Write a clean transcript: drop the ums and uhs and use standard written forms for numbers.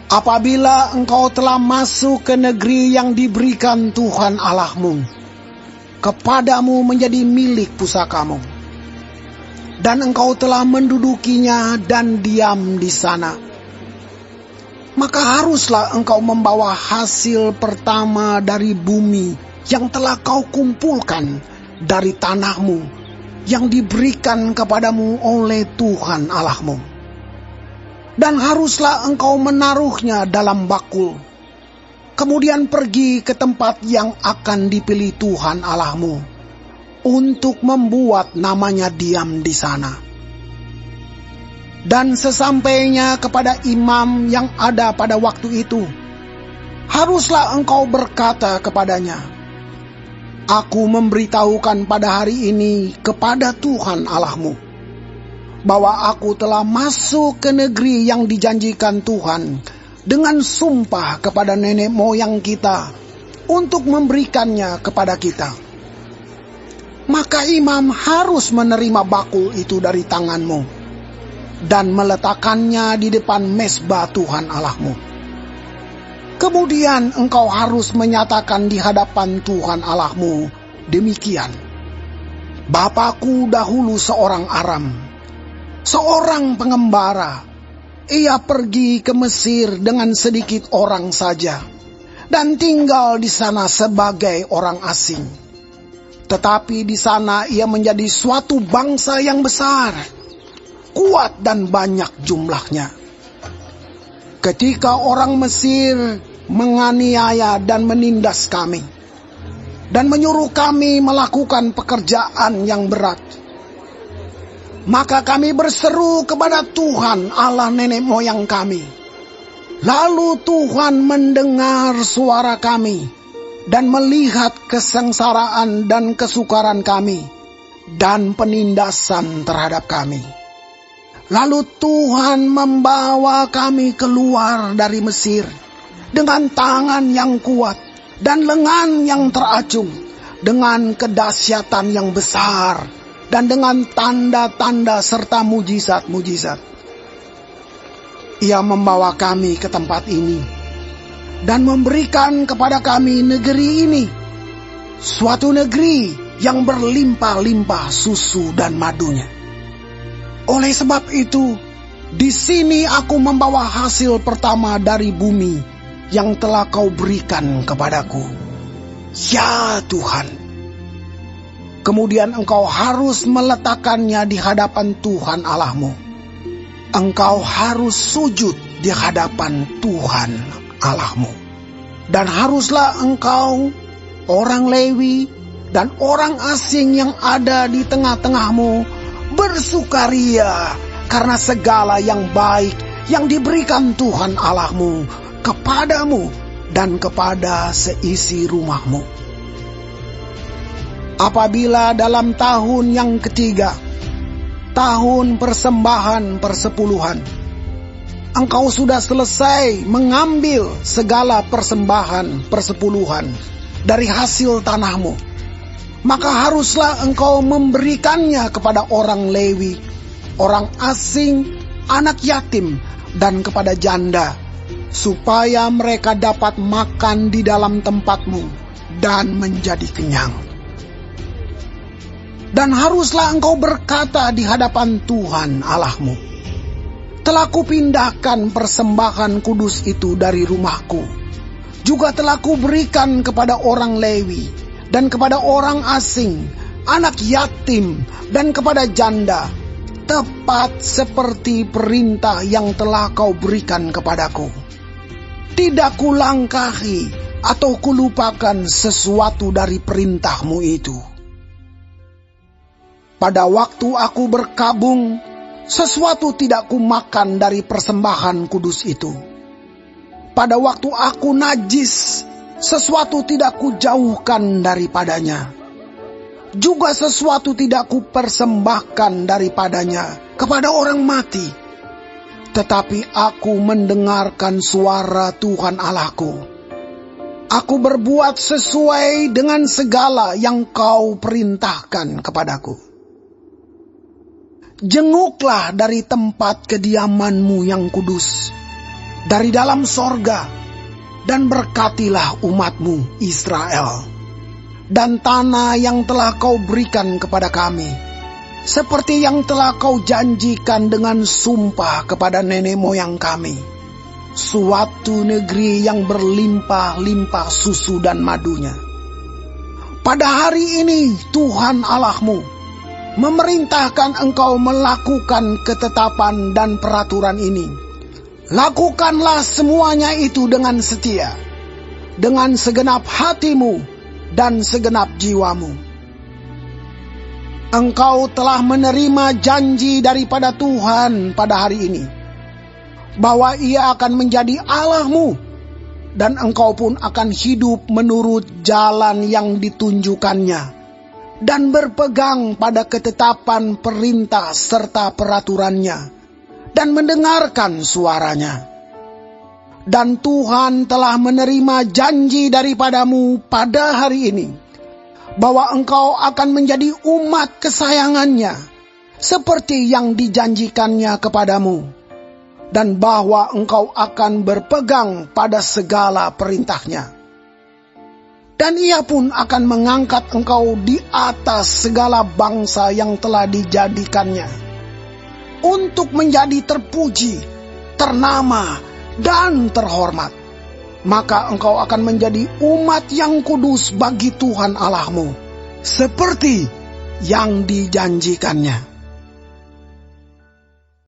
Apabila engkau telah masuk ke negeri yang diberikan Tuhan Allahmu, kepadamu menjadi milik pusakamu, dan engkau telah mendudukinya dan diam di sana, maka haruslah engkau membawa hasil pertama dari bumi yang telah kau kumpulkan dari tanahmu yang diberikan kepadamu oleh Tuhan Allahmu. Dan haruslah engkau menaruhnya dalam bakul, kemudian pergi ke tempat yang akan dipilih Tuhan Allahmu untuk membuat namanya diam di sana. Dan sesampainya kepada imam yang ada pada waktu itu, haruslah engkau berkata kepadanya, Aku memberitahukan pada hari ini kepada Tuhan Allahmu, bahwa aku telah masuk ke negeri yang dijanjikan Tuhan dengan sumpah kepada nenek moyang kita untuk memberikannya kepada kita. Maka imam harus menerima bakul itu dari tanganmu dan meletakkannya di depan mezbah Tuhan Allahmu. Kemudian engkau harus menyatakan di hadapan Tuhan Allahmu demikian, Bapakku dahulu seorang Aram, seorang pengembara. Ia pergi ke Mesir dengan sedikit orang saja dan tinggal di sana sebagai orang asing. Tetapi di sana ia menjadi suatu bangsa yang besar, kuat dan banyak jumlahnya. Ketika orang Mesir menganiaya dan menindas kami dan menyuruh kami melakukan pekerjaan yang berat, maka kami berseru kepada Tuhan Allah nenek moyang kami. Lalu Tuhan mendengar suara kami dan melihat kesengsaraan dan kesukaran kami dan penindasan terhadap kami. Lalu Tuhan membawa kami keluar dari Mesir dengan tangan yang kuat dan lengan yang teracung, dengan kedahsyatan yang besar dan dengan tanda-tanda serta mujizat-mujizat. Ia membawa kami ke tempat ini dan memberikan kepada kami negeri ini, suatu negeri yang berlimpah-limpah susu dan madunya. Oleh sebab itu, di sini aku membawa hasil pertama dari bumi yang telah kau berikan kepadaku, ya Tuhan. Kemudian engkau harus meletakkannya di hadapan Tuhan Allahmu. Engkau harus sujud di hadapan Tuhan Allahmu. Dan haruslah engkau, orang Lewi, dan orang asing yang ada di tengah-tengahmu bersukaria karena segala yang baik yang diberikan Tuhan Allahmu kepadamu dan kepada seisi rumahmu. Apabila dalam tahun yang ketiga, tahun persembahan persepuluhan, engkau sudah selesai mengambil segala persembahan persepuluhan dari hasil tanahmu, maka haruslah engkau memberikannya kepada orang Lewi, orang asing, anak yatim, dan kepada janda, supaya mereka dapat makan di dalam tempatmu dan menjadi kenyang. Dan haruslah engkau berkata di hadapan Tuhan Allahmu, telah kupindahkan persembahan kudus itu dari rumahku, juga telah kuberikan kepada orang Lewi, dan kepada orang asing, anak yatim, dan kepada janda, tepat seperti perintah yang telah kau berikan kepadaku. Tidak kulangkahi atau kulupakan sesuatu dari perintahmu itu. Pada waktu aku berkabung, sesuatu tidak kumakan dari persembahan kudus itu. Pada waktu aku najis, sesuatu tidak kujauhkan daripadanya. Juga sesuatu tidak kupersembahkan daripadanya kepada orang mati. Tetapi aku mendengarkan suara Tuhan Allahku. Aku berbuat sesuai dengan segala yang kau perintahkan kepadaku. Jenguklah dari tempat kediamanmu yang kudus, dari dalam sorga, dan berkatilah umatmu Israel, dan tanah yang telah kau berikan kepada kami, seperti yang telah kau janjikan dengan sumpah kepada nenek moyang kami, suatu negeri yang berlimpah-limpah susu dan madunya. Pada hari ini Tuhan Allahmu memerintahkan engkau melakukan ketetapan dan peraturan ini. Lakukanlah semuanya itu dengan setia, dengan segenap hatimu dan segenap jiwamu. Engkau telah menerima janji daripada Tuhan pada hari ini, bahwa Ia akan menjadi Allahmu, dan engkau pun akan hidup menurut jalan yang ditunjukkannya, dan berpegang pada ketetapan perintah serta peraturannya, dan mendengarkan suaranya. Dan Tuhan telah menerima janji daripadamu pada hari ini, bahwa engkau akan menjadi umat kesayangannya, seperti yang dijanjikannya kepadamu, dan bahwa engkau akan berpegang pada segala perintahnya. Dan Ia pun akan mengangkat engkau di atas segala bangsa yang telah dijadikannya, untuk menjadi terpuji, ternama, dan terhormat. Maka engkau akan menjadi umat yang kudus bagi Tuhan Allahmu, seperti yang dijanjikannya.